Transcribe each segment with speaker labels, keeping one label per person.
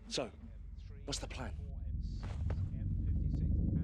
Speaker 1: So, what's the plan?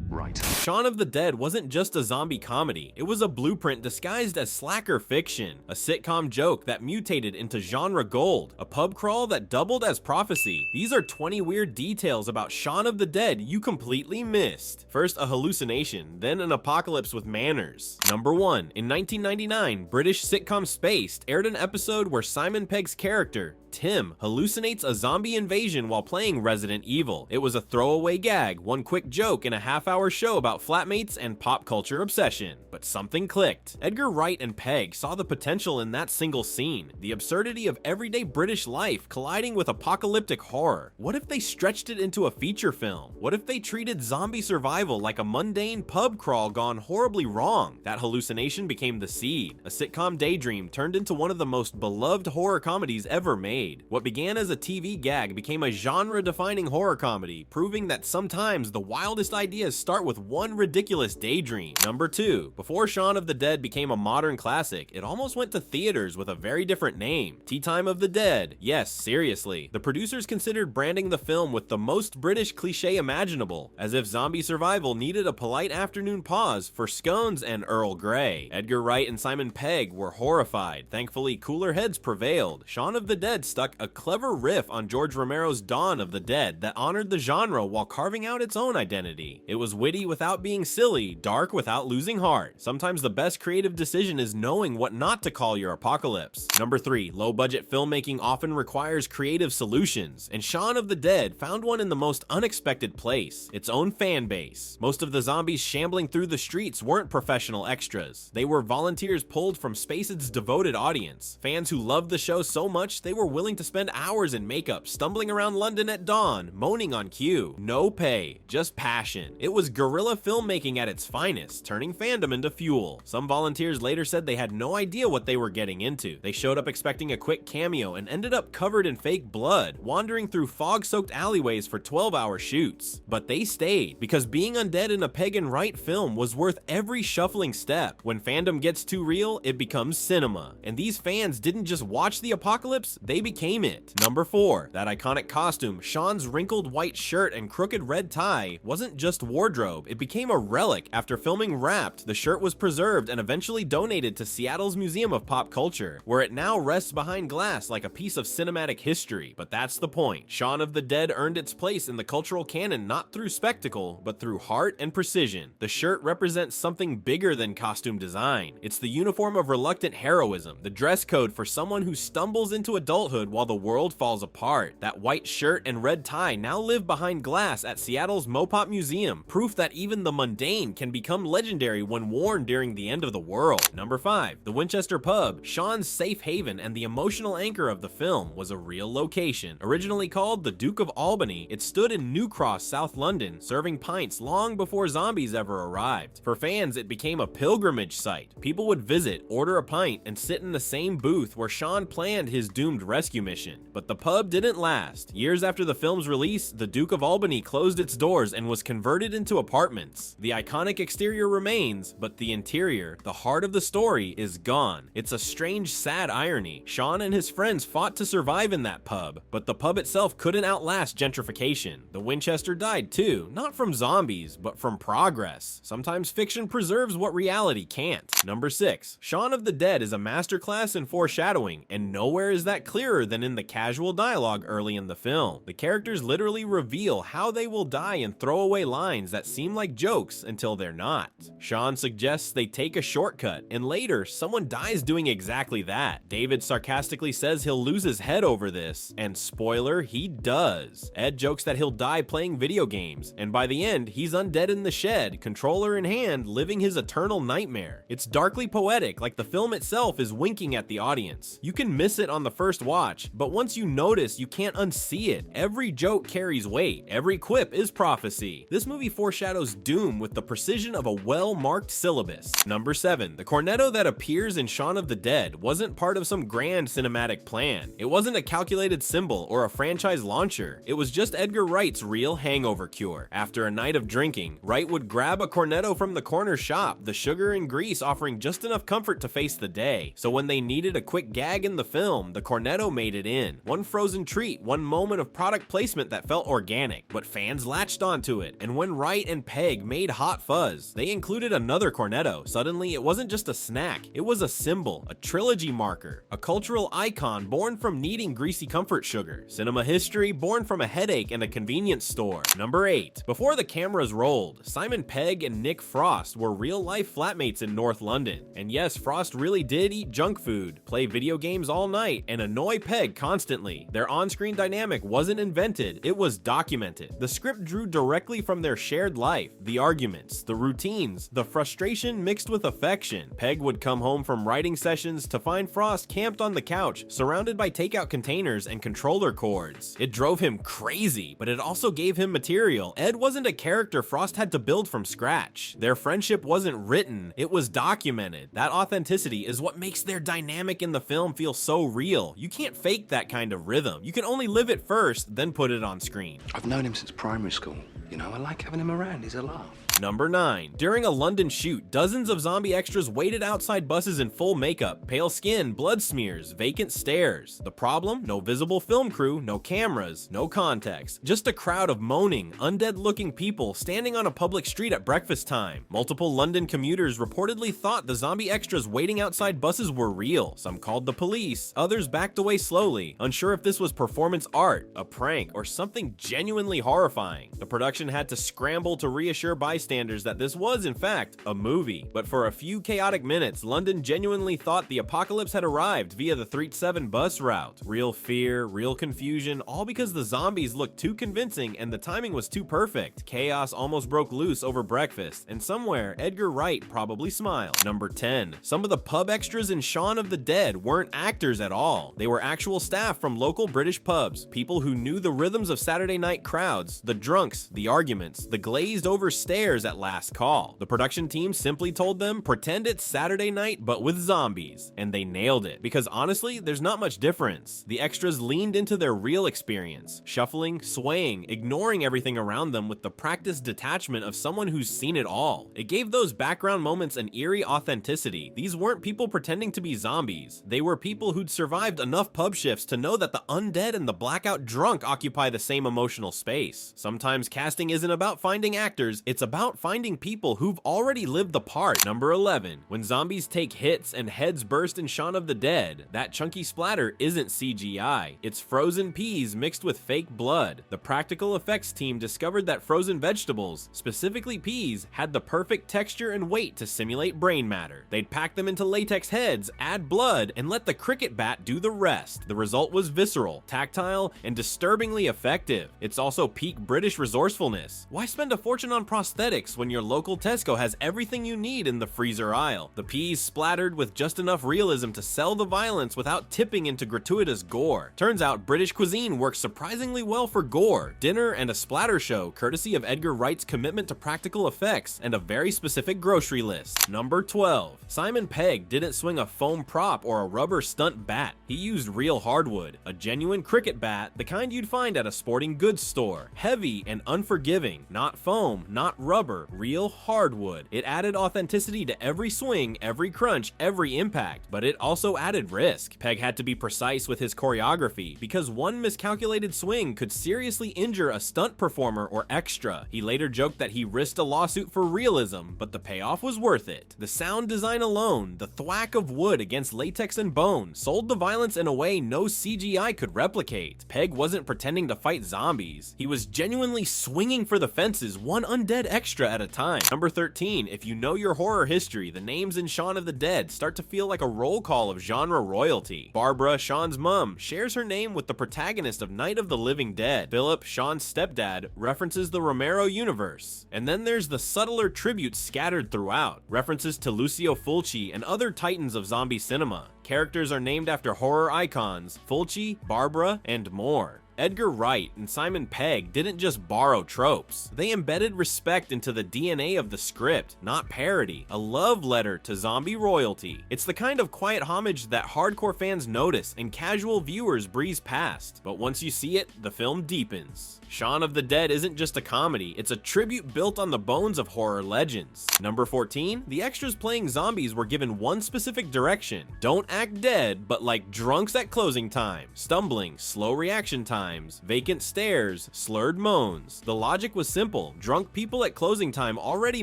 Speaker 2: Right.
Speaker 3: Shaun of the Dead wasn't just a zombie comedy, it was a blueprint disguised as slacker fiction, a sitcom joke that mutated into genre gold, a pub crawl that doubled as prophecy. These are 20 weird details about Shaun of the Dead you completely missed. First, a hallucination, then an apocalypse with manners. Number 1. In 1999, British sitcom Spaced aired an episode where Simon Pegg's character, Tim, hallucinates a zombie invasion while playing Resident Evil. It was a throwaway gag, one quick joke in a half-hour show about flatmates and pop culture obsession. But something clicked. Edgar, Wright, and Pegg saw the potential in that single scene, the absurdity of everyday British life colliding with apocalyptic horror. What if they stretched it into a feature film? What if they treated zombie survival like a mundane pub crawl gone horribly wrong? That hallucination became the seed. A sitcom daydream turned into one of the most beloved horror comedies ever made. What began as a TV gag became a genre-defining horror comedy, proving that sometimes the wildest ideas start with one ridiculous daydream. Number 2. Before Shaun of the Dead became a modern classic, it almost went to theaters with a very different name. Tea Time of the Dead. Yes, seriously. The producers considered branding the film with the most British cliché imaginable, as if zombie survival needed a polite afternoon pause for scones and Earl Grey. Edgar Wright and Simon Pegg were horrified. Thankfully, cooler heads prevailed. Shaun of the Dead stuck a clever riff on George Romero's Dawn of the Dead that honored the genre while carving out its own identity. It was witty without being silly, dark without losing heart. Sometimes the best creative decision is knowing what not to call your apocalypse. Number 3. Low-budget filmmaking often requires creative solutions, and Shaun of the Dead found one in the most unexpected place, its own fan base. Most of the zombies shambling through the streets weren't professional extras. They were volunteers pulled from Spaced's devoted audience, fans who loved the show so much they were willing to spend hours in makeup, stumbling around London at dawn, moaning on cue. No pay, just passion. It was guerrilla filmmaking at its finest, turning fandom into fuel. Some volunteers later said they had no idea what they were getting into. They showed up expecting a quick cameo and ended up covered in fake blood, wandering through fog-soaked alleyways for 12-hour shoots. But they stayed, because being undead in a Pegg and Wright film was worth every shuffling step. When fandom gets too real, it becomes cinema. And these fans didn't just watch the apocalypse, they became it. Number 4. That iconic costume, Shaun's wrinkled white shirt and crooked red tie, wasn't just wardrobe, it became a relic. After filming Wrapped, the shirt was preserved and eventually donated to Seattle's Museum of Pop Culture, where it now rests behind glass like a piece of cinematic history. But that's the point. Shaun of the Dead earned its place in the cultural canon not through spectacle, but through heart and precision. The shirt represents something bigger than costume design. It's the uniform of reluctant heroism, the dress code for someone who stumbles into adulthood while the world falls apart. That white shirt and red tie now live behind glass at Seattle's Mopop Museum, proof that even the mundane can become legendary when worn during the end of the world. Number 5. The Winchester Pub, Shaun's safe haven and the emotional anchor of the film, was a real location. Originally called the Duke of Albany, it stood in New Cross, South London, serving pints long before zombies ever arrived. For fans, it became a pilgrimage site. People would visit, order a pint, and sit in the same booth where Shaun planned his doomed rescue mission. But the pub didn't last. Years after the film's release, the Duke of Albany closed its doors and was converted into apartments. The iconic exterior remains, but the interior, the heart of the story, is gone. It's a strange, sad irony. Shaun and his friends fought to survive in that pub, but the pub itself couldn't outlast gentrification. The Winchester died too, not from zombies, but from progress. Sometimes fiction preserves what reality can't. Number 6. Shaun of the Dead is a masterclass in foreshadowing, and nowhere is that clearer than in the casual dialogue early in the film. The characters literally reveal how they will die in throwaway lines that seem like jokes until they're not. Shaun suggests they take a shortcut, and later, someone dies doing exactly that. David sarcastically says he'll lose his head over this, and spoiler, he does. Ed jokes that he'll die playing video games, and by the end, he's undead in the shed, controller in hand, living his eternal nightmare. It's darkly poetic, like the film itself is winking at the audience. You can miss it on the first watch, but once you notice, you can't unsee it. Every joke carries weight. Every quip is prophecy. This movie foreshadows doom with the precision of a well-marked syllabus. Number 7. The Cornetto that appears in Shaun of the Dead wasn't part of some grand cinematic plan. It wasn't a calculated symbol or a franchise launcher. It was just Edgar Wright's real hangover cure. After a night of drinking, Wright would grab a Cornetto from the corner shop, the sugar and grease offering just enough comfort to face the day. So when they needed a quick gag in the film, the Cornetto made it in. One frozen treat, one moment of product placement that felt organic, but fans latched onto it, and when Wright and Pegg made Hot Fuzz, they included another Cornetto. Suddenly, it wasn't just a snack, it was a symbol, a trilogy marker, a cultural icon born from needing greasy comfort sugar, cinema history born from a headache and a convenience store. Number 8. Before the cameras rolled, Simon Pegg and Nick Frost were real-life flatmates in North London. And yes, Frost really did eat junk food, play video games all night, and annoy Pegg constantly. Their on-screen dynamic wasn't invented, it was documented. The script drew directly from their shared life, the arguments, the routines, the frustration mixed with affection. Pegg would come home from writing sessions to find Frost camped on the couch, surrounded by takeout containers and controller cords. It drove him crazy, but it also gave him material. Ed wasn't a character Frost had to build from scratch. Their friendship wasn't written, it was documented. That authenticity is what makes their dynamic in the film feel so real. You can't fake that kind of rhythm. You can only live it first, then put it on screen.
Speaker 1: I've known him since primary school. You know, I like having him around. He's a laugh.
Speaker 3: Number 9. During a London shoot, dozens of zombie extras waited outside buses in full makeup, pale skin, blood smears, vacant stares. The problem? No visible film crew, no cameras, no context. Just a crowd of moaning, undead-looking people standing on a public street at breakfast time. Multiple London commuters reportedly thought the zombie extras waiting outside buses were real. Some called the police, others backed away slowly, unsure if this was performance art, a prank, or something genuinely horrifying. The production had to scramble to reassure bystanders that this was, in fact, a movie. But for a few chaotic minutes, London genuinely thought the apocalypse had arrived via the 3-7 bus route. Real fear, real confusion, all because the zombies looked too convincing and the timing was too perfect. Chaos almost broke loose over breakfast, and somewhere, Edgar Wright probably smiled. Number 10. Some of the pub extras in Shaun of the Dead weren't actors at all. They were actual staff from local British pubs, people who knew the rhythms of Saturday night crowds, the drunks, the arguments, the glazed over stares at last call. The production team simply told them, pretend it's Saturday night but with zombies, and they nailed it, because honestly, there's not much difference. The extras leaned into their real experience, shuffling, swaying, ignoring everything around them with the practiced detachment of someone who's seen it all. It gave those background moments an eerie authenticity. These weren't people pretending to be zombies. They were people who'd survived enough pub shifts to know that the undead and the blackout drunk occupy the same emotional space. Sometimes casting isn't about finding actors, it's about finding people who've already lived the part. Number 11. When zombies take hits and heads burst in Shaun of the Dead, that chunky splatter isn't CGI. It's frozen peas mixed with fake blood. The practical effects team discovered that frozen vegetables, specifically peas, had the perfect texture and weight to simulate brain matter. They'd pack them into latex heads, add blood, and let the cricket bat do the rest. The result was visceral, tactile, and disturbingly effective. It's also peak British resourcefulness. Why spend a fortune on prosthetics when your local Tesco has everything you need in the freezer aisle? The peas splattered with just enough realism to sell the violence without tipping into gratuitous gore. Turns out British cuisine works surprisingly well for gore, dinner, and a splatter show, courtesy of Edgar Wright's commitment to practical effects and a very specific grocery list. Number 12. Simon Pegg didn't swing a foam prop or a rubber stunt bat. He used real hardwood, a genuine cricket bat, the kind you'd find at a sporting goods store. Heavy and unforgiving, not foam, not rubber, real hardwood. It added authenticity to every swing, every crunch, every impact, but it also added risk. Pegg had to be precise with his choreography, because one miscalculated swing could seriously injure a stunt performer or extra. He later joked that he risked a lawsuit for realism, but the payoff was worth it. The sound design alone, the thwack of wood against latex and bone, sold the violence in a way no CGI could replicate. Pegg wasn't pretending to fight zombies. He was genuinely swinging for the fences, one undead extra at a time. Number 13. If you know your horror history, the names in Shaun of the Dead start to feel like a roll call of genre royalty. Barbara, Shaun's mom, shares her name with the protagonist of Night of the Living Dead. Philip, Shaun's stepdad, references the Romero universe. And then there's the subtler tributes scattered throughout, references to Lucio Fulci and other titans of zombie cinema. Characters are named after horror icons, Fulci, Barbara, and more. Edgar Wright and Simon Pegg didn't just borrow tropes, they embedded respect into the DNA of the script, not parody, a love letter to zombie royalty. It's the kind of quiet homage that hardcore fans notice and casual viewers breeze past, but once you see it, the film deepens. Shaun of the Dead isn't just a comedy, it's a tribute built on the bones of horror legends. Number 14, the extras playing zombies were given one specific direction. Don't act dead, but like drunks at closing time. Stumbling, slow reaction times, vacant stares, slurred moans. The logic was simple. Drunk people at closing time already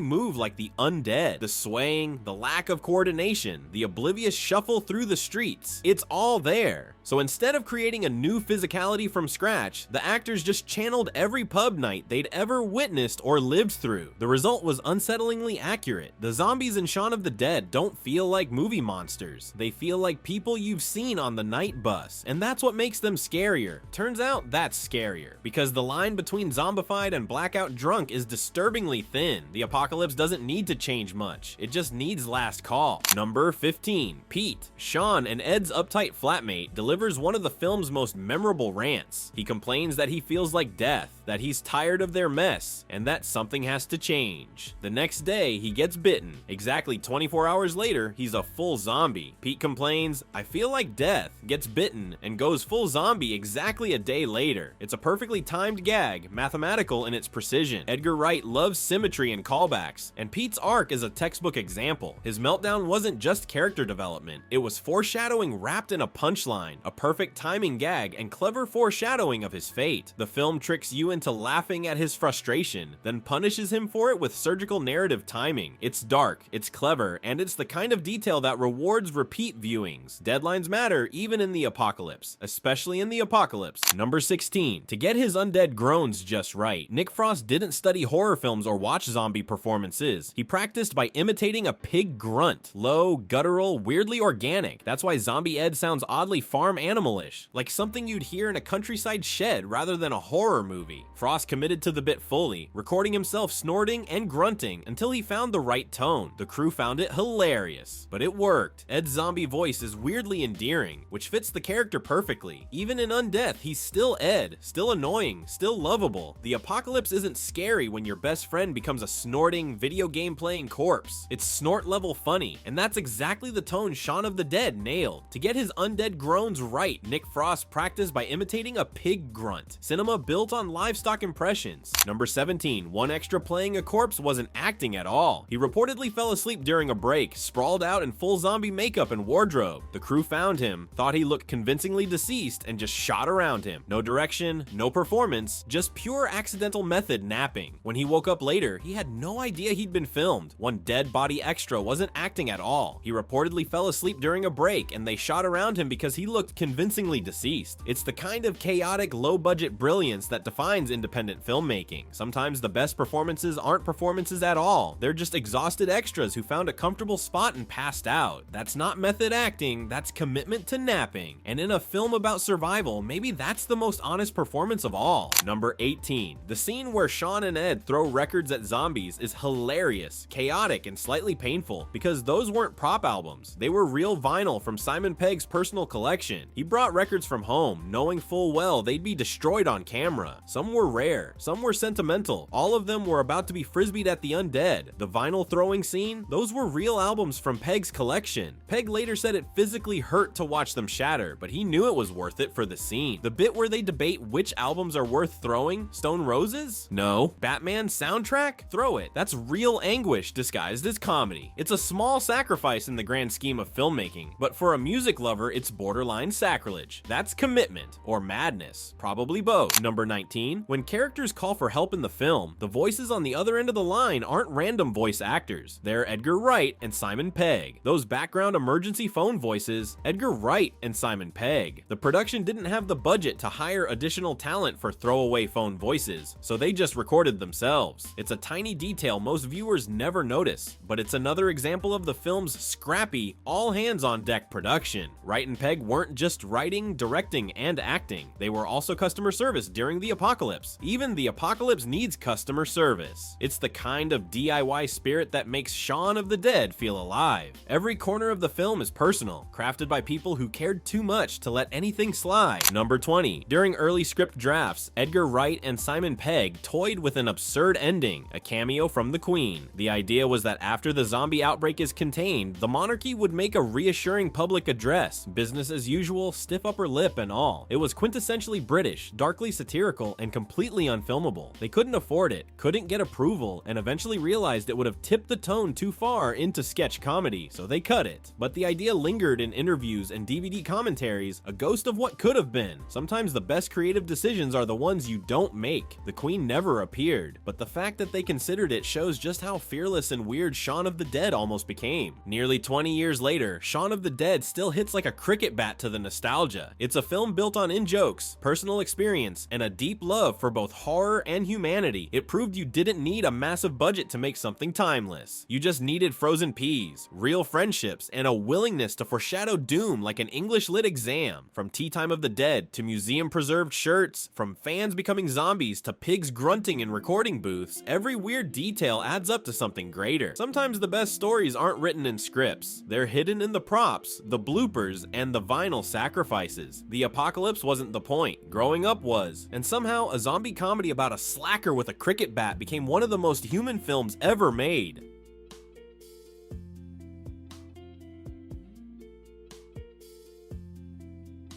Speaker 3: move like the undead. The swaying, the lack of coordination, the oblivious shuffle through the streets. It's all there. So instead of creating a new physicality from scratch, the actors just channeled every pub night they'd ever witnessed or lived through. The result was unsettlingly accurate. The zombies in Shaun of the Dead don't feel like movie monsters. They feel like people you've seen on the night bus, and that's what makes them scarier. Turns out that's scarier, because the line between zombified and blackout drunk is disturbingly thin. The apocalypse doesn't need to change much, it just needs last call. Number 15, Pete. Shaun and Ed's uptight flatmate delivers one of the film's most memorable rants. He complains that he feels like death, that he's tired of their mess, and that something has to change. The next day, he gets bitten. Exactly 24 hours later, he's a full zombie. Pete complains, "I feel like death," gets bitten, and goes full zombie exactly a day later. It's a perfectly timed gag, mathematical in its precision. Edgar Wright loves symmetry and callbacks, and Pete's arc is a textbook example. His meltdown wasn't just character development, it was foreshadowing wrapped in a punchline, a perfect timing gag, and clever foreshadowing of his fate. The film tricks you into laughing at his frustration, then punishes him for it with surgical narrative timing. It's dark, it's clever, and it's the kind of detail that rewards repeat viewings. Deadlines matter even in the apocalypse, especially in the apocalypse. Number 16. To get his undead groans just right, Nick Frost didn't study horror films or watch zombie performances. He practiced by imitating a pig grunt. Low, guttural, weirdly organic. That's why Zombie Ed sounds oddly farm animalish, like something you'd hear in a countryside shed rather than a horror movie. Frost committed to the bit fully, recording himself snorting and grunting until he found the right tone. The crew found it hilarious, but it worked. Ed's zombie voice is weirdly endearing, which fits the character perfectly. Even in Undeath, he's still Ed, still annoying, still lovable. The apocalypse isn't scary when your best friend becomes a snorting, video game playing corpse. It's snort level funny, and that's exactly the tone Shaun of the Dead nailed. To get his undead groans right, Nick Frost practiced by imitating a pig grunt. Cinema built on livestock impressions. Number 17, one extra playing a corpse wasn't acting at all. He reportedly fell asleep during a break, sprawled out in full zombie makeup and wardrobe. The crew found him, thought he looked convincingly deceased, and just shot around him. No direction, no performance, just pure accidental method napping. When he woke up later, he had no idea he'd been filmed. One dead body extra wasn't acting at all. He reportedly fell asleep during a break, and they shot around him because he looked convincingly deceased. It's the kind of chaotic, low-budget brilliance that defines independent filmmaking. Sometimes the best performances aren't performances at all. They're just exhausted extras who found a comfortable spot and passed out. That's not method acting, that's commitment to napping. And in a film about survival, maybe that's the most honest performance of all. Number 18. The scene where Shaun and Ed throw records at zombies is hilarious, chaotic, and slightly painful, because those weren't prop albums. They were real vinyl from Simon Pegg's personal collection. He brought records from home, knowing full well they'd be destroyed on camera. Some were rare, some were sentimental. All of them were about to be frisbeed at the undead. The vinyl throwing scene, those were real albums from Pegg's collection. Pegg later said it physically hurt to watch them shatter, but he knew it was worth it for the scene. The bit where they debate which albums are worth throwing, Stone Roses? No. Batman soundtrack? Throw it. That's real anguish disguised as comedy. It's a small sacrifice in the grand scheme of filmmaking, but for a music lover, it's borderline sacrilege. That's commitment, or madness. Probably both. Number 19. When characters call for help in the film, the voices on the other end of the line aren't random voice actors. They're Edgar Wright and Simon Pegg. Those background emergency phone voices, Edgar Wright and Simon Pegg. The production didn't have the budget to hire additional talent for throwaway phone voices, so they just recorded themselves. It's a tiny detail most viewers never notice, but it's another example of the film's scrappy, all-hands-on-deck production. Wright and Pegg weren't just writing, directing, and acting. They were also customer service during the apocalypse. Even the apocalypse needs customer service. It's the kind of DIY spirit that makes Shaun of the Dead feel alive. Every corner of the film is personal, crafted by people who cared too much to let anything slide. Number 20. During early script drafts, Edgar, Wright, and Simon Pegg toyed with an absurd ending, a cameo from the Queen. The idea was that after the zombie outbreak is contained, the monarchy would make a reassuring public address, business as usual, stiff upper lip and all. It was quintessentially British, darkly satirical, and completely unfilmable. They couldn't afford it, couldn't get approval, and eventually realized it would have tipped the tone too far into sketch comedy, so they cut it. But the idea lingered in interviews and DVD commentaries, a ghost of what could have been. Sometimes the best creative decisions are the ones you don't make. The Queen never appeared, but the fact that they considered it shows just how fearless and weird Shaun of the Dead almost became. Nearly 20 years later, Shaun of the Dead still hits like a cricket bat to the nostalgia. It's a film built on in-jokes, personal experience, and a deep love for both horror and humanity. It proved you didn't need a massive budget to make something timeless. You just needed frozen peas, real friendships, and a willingness to foreshadow doom like an English lit exam. From Tea Time of the Dead to museum-preserved shirts, from fans becoming zombies to pigs grunting in recording booths, every weird detail adds up to something greater. Sometimes the best stories aren't written in scripts. They're hidden in the props, the bloopers, and the vinyl sacrifices. The apocalypse wasn't the point. Growing up was. And somehow, a zombie comedy about a slacker with a cricket bat became one of the most human films ever made.